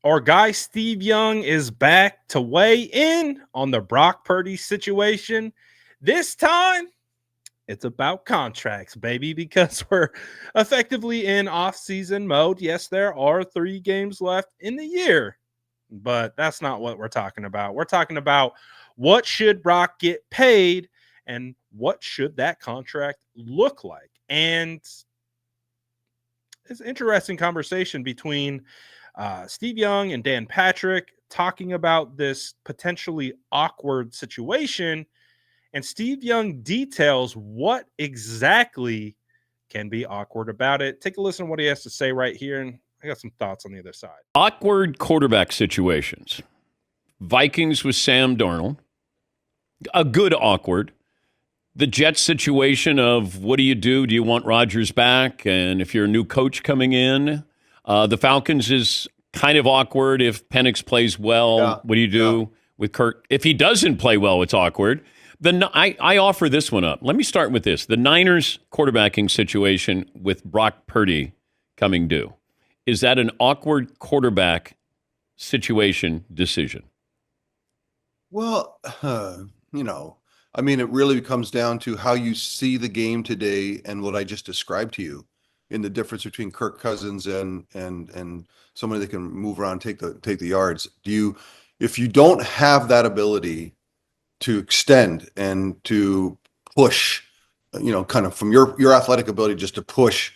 Our guy Steve Young is back to weigh in on the Brock Purdy situation. This time, it's about contracts, baby, because we're effectively in off-season mode. Yes, there are 3 games left in the year, but that's not what we're talking about. We're talking about what should Brock get paid and what should that contract look like. And it's an interesting conversation between Steve Young and Dan Patrick talking about this potentially awkward situation. And Steve Young details what exactly can be awkward about it. Take a listen to what he has to say right here. And I got some thoughts on the other side. Awkward quarterback situations. Vikings with Sam Darnold. A good awkward. The Jets situation of what do you do? Do you want Rodgers back? And if you're a new coach coming in, the Falcons is kind of awkward if Penix plays well. Yeah, what do you do with Kirk? If he doesn't play well, it's awkward. I offer this one up. Let me start with this. The Niners quarterbacking situation with Brock Purdy coming due. Is that an awkward quarterback situation decision? Well, it really comes down to how you see the game today and what I just described to you in the difference between Kirk Cousins and somebody that can move around, take the yards. If you don't have that ability to extend and to push, kind of from your athletic ability just to push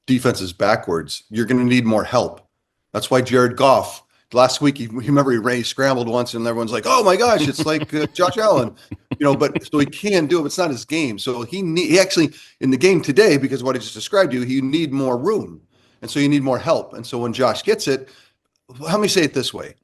defenses backwards, you're going to need more help. That's why Jared Goff, last week, he scrambled once and everyone's like, oh my gosh, it's like Josh Allen, but so he can do it, but it's not his game. So he actually, in the game today, because of what I just described to you, you need more room. And so you need more help. And so when Josh gets it, let me say it this way.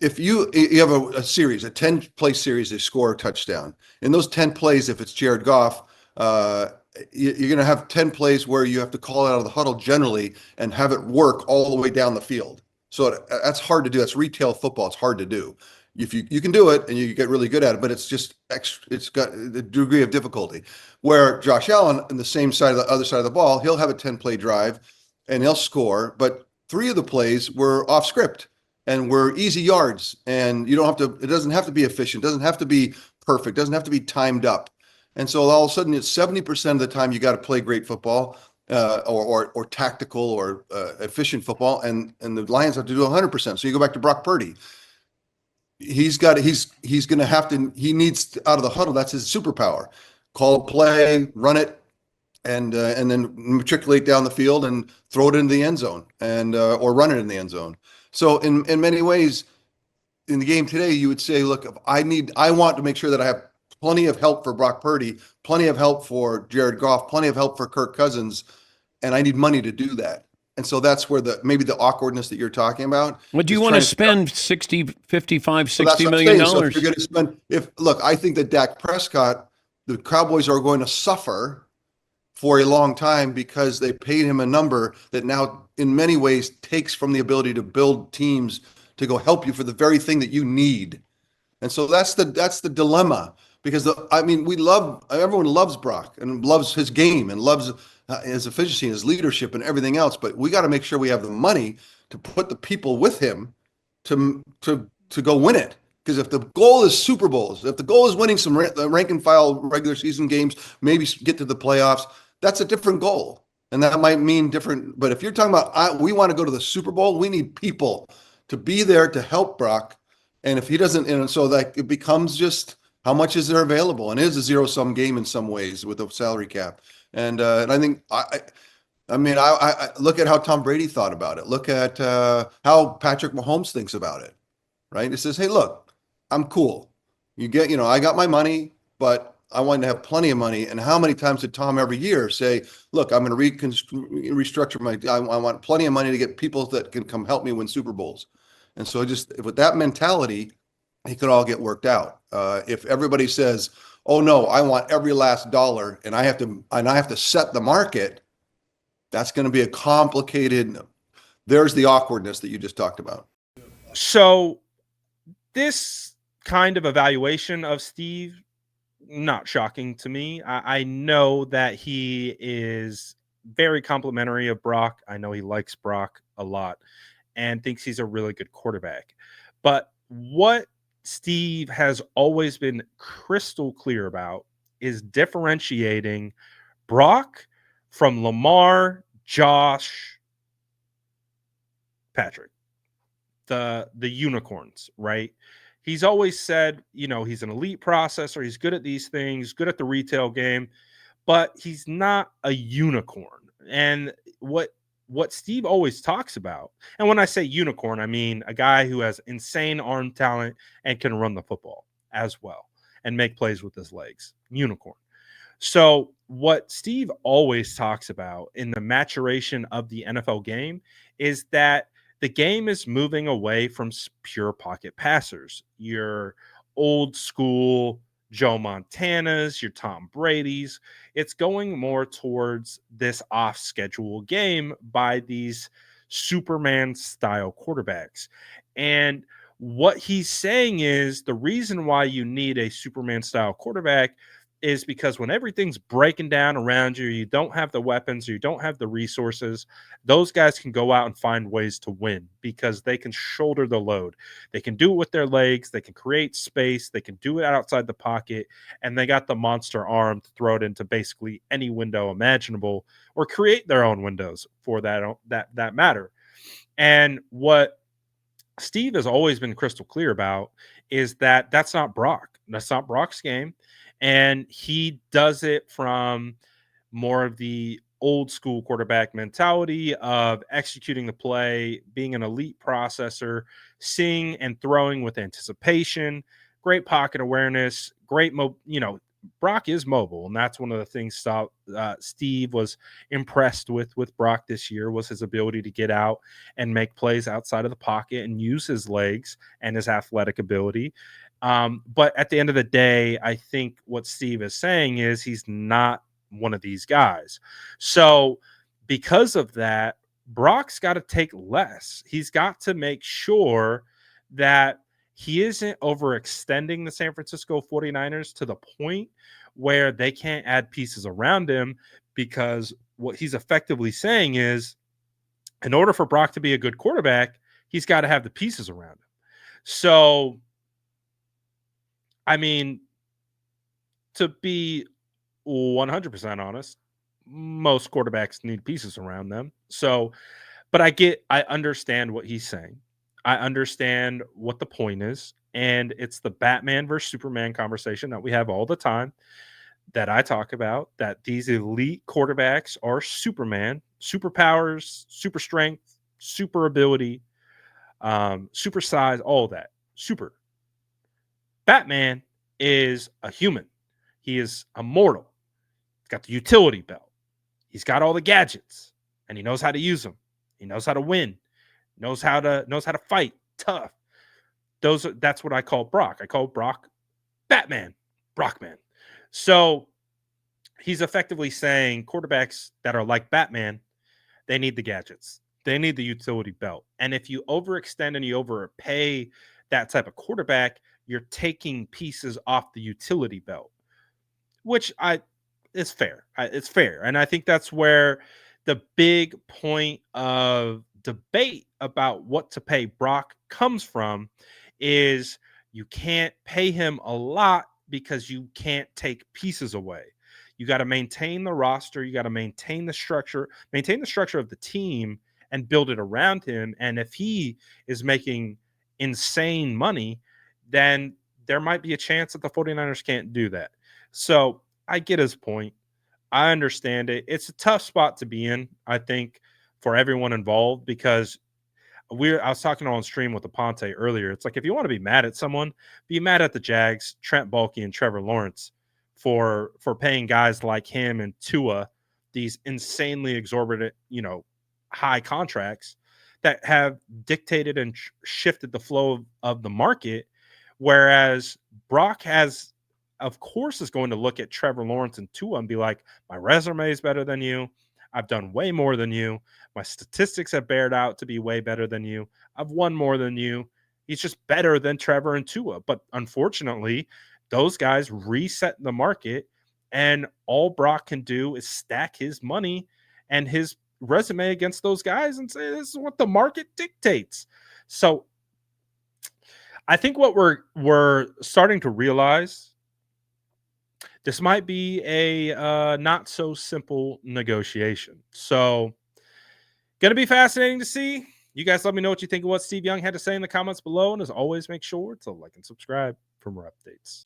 If you have a series, a 10-play series, they score a touchdown. In those 10 plays, if it's Jared Goff, you're going to have 10 plays where you have to call it out of the huddle generally and have it work all the way down the field. So that's hard to do. That's retail football. It's hard to do. If you can do it and you get really good at it, but it's just it's got the degree of difficulty. Where Josh Allen, on the same side of the other side of the ball, he'll have a 10-play drive and he'll score, but 3 of the plays were off script and were easy yards. And you don't have to. It doesn't have to be efficient. Doesn't have to be perfect. Doesn't have to be timed up. And so all of a sudden, it's 70% of the time you got to play great football. Or tactical or efficient football, and the Lions have to do 100%. So you go back to Brock Purdy. He's going to have to. He needs out of the huddle. That's his superpower. Call a play, run it, and then matriculate down the field and throw it into the end zone, and or run it in the end zone. So in many ways, in the game today, you would say, look, I want to make sure that I have plenty of help for Brock Purdy, plenty of help for Jared Goff, plenty of help for Kirk Cousins, and I need money to do that. And so that's where maybe the awkwardness that you're talking about. What do you want to spend $60 million? So if you're going to spend, I think that Dak Prescott, the Cowboys are going to suffer for a long time because they paid him a number that now in many ways takes from the ability to build teams to go help you for the very thing that you need. And so that's the dilemma. Because everyone loves Brock and loves his game and loves his efficiency and his leadership and everything else. But we got to make sure we have the money to put the people with him to go win it. Because if the goal is Super Bowls, if the goal is winning some rank and file regular season games, maybe get to the playoffs, that's a different goal. And that might mean different. But if you're talking about we want to go to the Super Bowl, we need people to be there to help Brock. And if he doesn't, and so that it becomes just, how much is there available? And it is a zero-sum game in some ways with a salary cap. And I think I look at how Tom Brady thought about it. Look at how Patrick Mahomes thinks about it. Right? It says, hey, look, I'm cool. I got my money, but I want to have plenty of money. And how many times did Tom every year say, look, I'm going to restructure I want plenty of money to get people that can come help me win Super Bowls. And so just with that mentality, it could all get worked out. If everybody says, "Oh no, I want every last dollar," and I have to set the market, that's going to be a complicated. There's the awkwardness that you just talked about. So, this kind of evaluation of Steve, not shocking to me. I know that he is very complimentary of Brock. I know he likes Brock a lot. and thinks he's a really good quarterback. But what Steve has always been crystal clear about is differentiating Brock from Lamar, Josh, Patrick, the unicorns, right? He's always said, he's an elite processor, he's good at these things, good at the retail game, but he's not a unicorn. And what Steve always talks about, and when I say unicorn, I mean a guy who has insane arm talent and can run the football as well and make plays with his legs. Unicorn. So, what Steve always talks about in the maturation of the NFL game is that the game is moving away from pure pocket passers. Your old school Joe Montanas, your Tom Brady's. It's going more towards this off schedule game by these Superman style quarterbacks. And what he's saying is the reason why you need a Superman style quarterback is because when everything's breaking down around you, you don't have the weapons, you don't have the resources, those guys can go out and find ways to win because they can shoulder the load. They can do it with their legs, they can create space, they can do it outside the pocket, and they got the monster arm to throw it into basically any window imaginable or create their own windows for that matter. And what Steve has always been crystal clear about is that that's not Brock. That's not Brock's game. And he does it from more of the old school quarterback mentality of executing the play, being an elite processor, seeing and throwing with anticipation, great pocket awareness, Brock is mobile, and that's one of the things Steve was impressed with Brock this year was his ability to get out and make plays outside of the pocket and use his legs and his athletic ability. But at the end of the day, I think what Steve is saying is he's not one of these guys. So because of that, Brock's got to take less. He's got to make sure that he isn't overextending the San Francisco 49ers to the point where they can't add pieces around him, because what he's effectively saying is in order for Brock to be a good quarterback, he's got to have the pieces around him. So, I mean, to be 100% honest, most quarterbacks need pieces around them. So, but I understand what he's saying. I understand what the point is. And it's the Batman versus Superman conversation that we have all the time that I talk about, that these elite quarterbacks are Superman, superpowers, super strength, super ability, super size, all that. Super. Batman is a human. He is immortal. He's got the utility belt. He's got all the gadgets, and he knows how to use them. He knows how to win. Knows how to fight. Tough. That's what I call Brock. I call Brock Batman, Brockman. So he's effectively saying quarterbacks that are like Batman, they need the gadgets. They need the utility belt. And if you overextend and you overpay that type of quarterback, you're taking pieces off the utility belt, which is fair. It's fair. And I think that's where the big point of debate about what to pay Brock comes from is you can't pay him a lot because you can't take pieces away. You got to maintain the roster. You got to maintain the structure of the team and build it around him. And if he is making insane money, then there might be a chance that the 49ers can't do that. So I get his point. I understand it. It's a tough spot to be in, I think, for everyone involved, because I was talking on stream with Aponte earlier. It's like, if you want to be mad at someone, be mad at the Jags, Trent Baalke, and Trevor Lawrence for paying guys like him and Tua these insanely exorbitant, high contracts that have dictated and shifted the flow of the market. Whereas Brock of course, is going to look at Trevor Lawrence and Tua and be like, my resume is better than you. I've done way more than you. My statistics have bared out to be way better than you. I've won more than you. He's just better than Trevor and Tua. But unfortunately, those guys reset the market, and all Brock can do is stack his money and his resume against those guys and say this is what the market dictates. So I think what we're starting to realize, this might be a not so simple negotiation. So going to be fascinating to see. You guys let me know what you think of what Steve Young had to say in the comments below. And as always, make sure to like and subscribe for more updates.